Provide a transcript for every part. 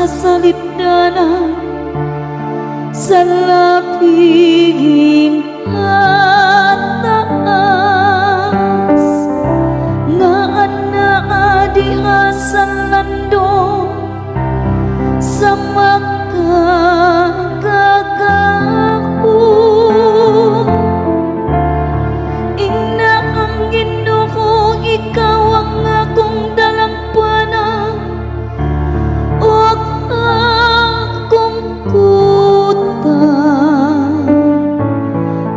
salipdanan sa labing hataas nga anaa diha sa landong sa makagagaho. Ingna ang Ginoo, ikaw ang akong dalampana ug akong kuta,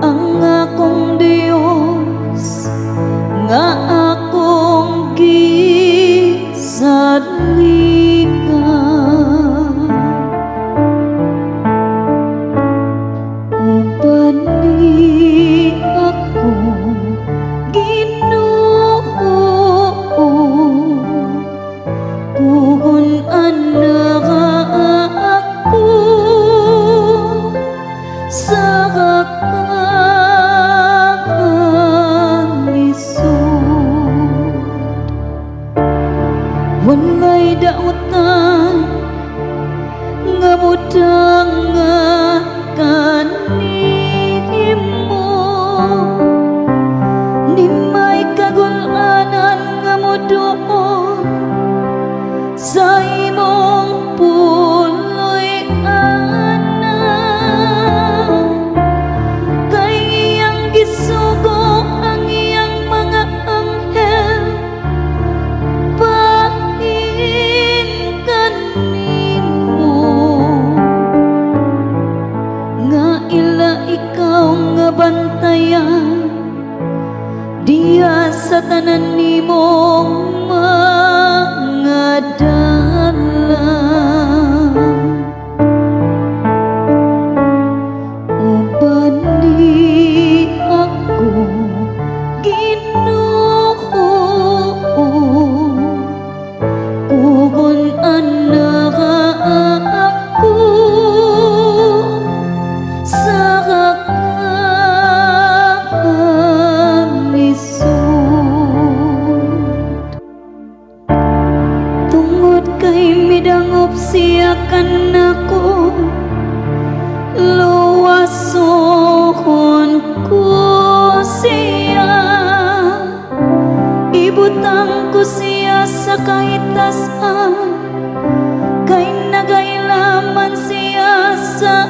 ang akong Dios nga akong gisaligan. Uban ni ako, Ginoo, kung anak ako sa kakanisod. Walay dautan nga mudangan kanimo, ni may kagulanan nga moduon sa imong puloy anan. Kay iyang gisugo ang iyang mga anghel bahin kanimo, nga ila ikaw nga bantayan diya sa tanan nimong mga dalan. Uban ni ako, Ginoo, kung anak ako sa kakanisod. Tungod kay midangop siya kanako, luwasohon ko siya, ibutang ko siya sa kahitasan, kay nagailaman siya sa